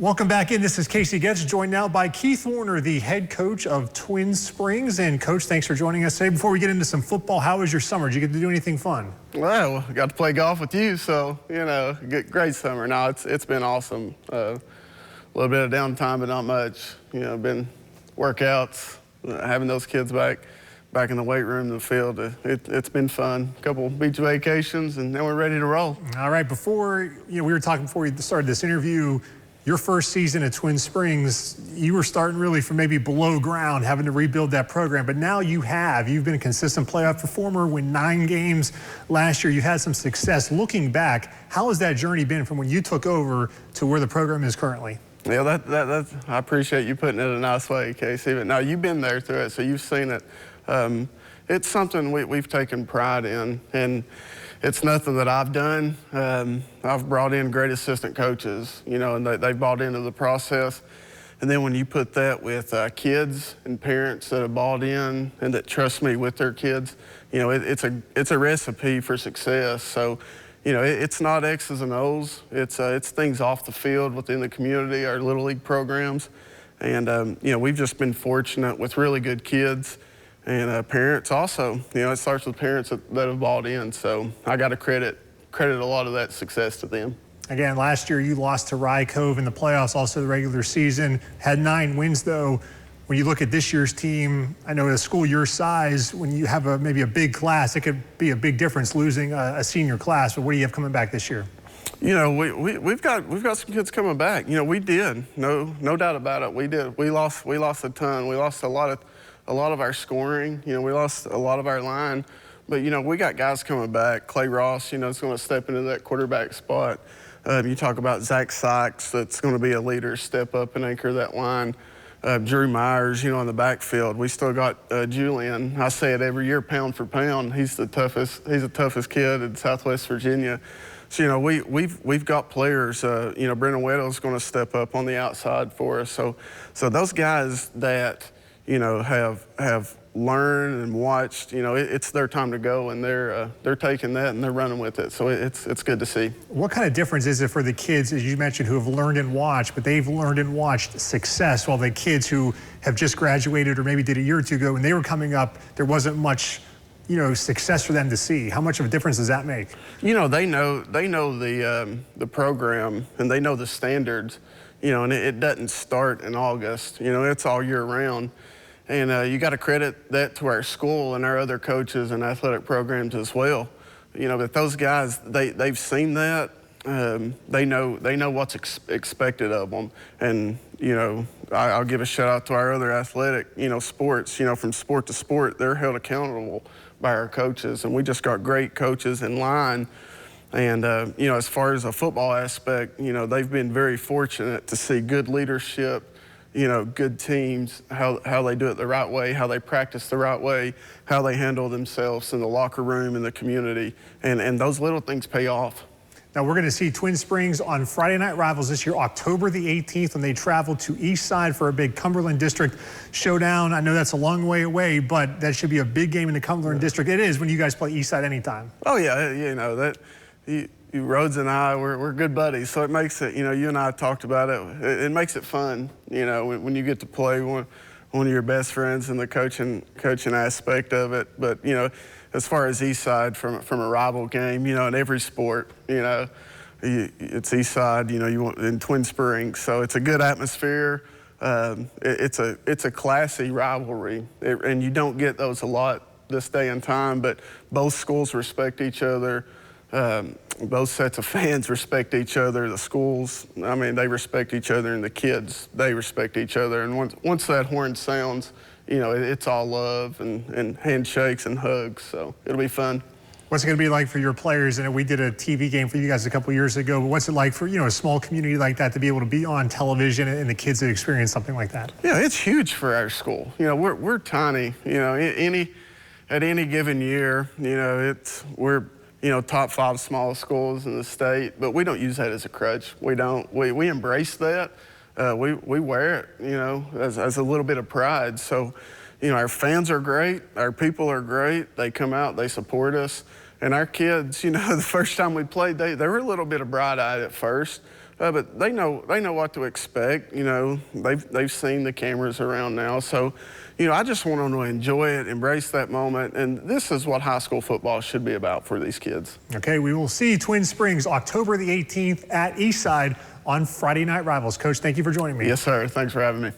Welcome back in. This is Casey Getz, joined now by Keith Warner, the head coach of Twin Springs. And Coach, thanks for joining us today. Before we get into some football, how was your summer? Did you get to do anything fun? Well, I got to play golf with you, so, great summer. No, it's been awesome. A little bit of downtime, but not much. Been workouts, having those kids back in the weight room, the field. It's been fun. A couple beach vacations, and then we're ready to roll. All right, before, we were talking before we started this interview, your first season at Twin Springs, you were starting really from maybe below ground, having to rebuild that program. But now you've been a consistent playoff performer, win 9 games last year. You've had some success. Looking back, how has that journey been from when you took over to where the program is currently? Yeah, I appreciate you putting it in a nice way, Casey. But now you've been there through it, so you've seen it. It's something we've taken pride in, and it's nothing that I've done. I've brought in great assistant coaches, and they bought into the process. And then when you put that with kids and parents that have bought in and that trust me with their kids, it's a recipe for success. So, it's not X's and O's. It's things off the field within the community, our Little League programs. And, we've just been fortunate with really good kids. And parents also, it starts with parents that have bought in. So I got to credit a lot of that success to them. Again, last year you lost to Rye Cove in the playoffs, also the regular season. Had 9 wins though. When you look at this year's team, I know at a school your size, when you have maybe a big class, it could be a big difference losing a senior class. But what do you have coming back this year? We've got some kids coming back. We did, no doubt about it. We did. We lost a ton. We lost a lot of our scoring. We lost a lot of our line. But, we got guys coming back. Clay Ross, is going to step into that quarterback spot. You talk about Zach Sykes, that's going to be a leader, step up and anchor that line. Drew Myers, in the backfield. We still got Julian. I say it every year, pound for pound. He's the toughest kid in Southwest Virginia. So, we've got players. Brendan Weddle's going to step up on the outside for us. So those guys that have learned and watched, it's their time to go, and they're taking that and they're running with it. So it's good to see. What kind of difference is it for the kids, as you mentioned, who have learned and watched, but they've learned and watched success, while the kids who have just graduated or maybe did a year or two ago, when they were coming up, there wasn't much success for them to see? How much of a difference does that make? They know the program, and they know the standards, and it doesn't start in August. It's all year round. And you got to credit that to our school and our other coaches and athletic programs as well. But those guys, they've seen that. They know what's expected of them. And, I'll give a shout out to our other athletic, sports. From sport to sport, they're held accountable by our coaches. And we just got great coaches in line. And, as far as a football aspect, they've been very fortunate to see good leadership, good teams, how they do it the right way, how they practice the right way, how they handle themselves in the locker room, in the community, and those little things pay off. Now we're going to see Twin Springs on Friday Night Rivals this year, October the 18th, when they travel to Eastside for a big Cumberland District showdown. I know that's a long way away, but that should be a big game in the Cumberland District. It is when you guys play Eastside anytime. Oh yeah, Rhodes and I, we're good buddies, so it makes it, you and I talked about it, it makes it fun, when you get to play one of your best friends in the coaching aspect of it. But, as far as Eastside from a rival game, in every sport, it's Eastside, you want in Twin Springs, so it's a good atmosphere. It's a classy rivalry, and you don't get those a lot this day and time, but both schools respect each other. Both sets of fans respect each other. The schools, they respect each other, and the kids, they respect each other. And once that horn sounds, it's all love and handshakes and hugs. So it'll be fun. What's it going to be like for your players? And we did a TV game for you guys a couple years ago, but what's it like for, a small community like that to be able to be on television and the kids that experience something like that? Yeah, it's huge for our school. We're tiny. At any given year, we're top 5 smallest schools in the state, but we don't use that as a crutch. We don't. We embrace that. We wear it, as a little bit of pride. So, our fans are great. Our people are great. They come out, they support us. And our kids, the first time we played, they were a little bit bright-eyed at first. But they know what to expect. You know, they've seen the cameras around now. So, you know, I just want them to enjoy it, embrace that moment. And this is what high school football should be about for these kids. Okay, we will see Twin Springs October the 18th at Eastside on Friday Night Rivals. Coach, thank you for joining me. Yes, sir. Thanks for having me.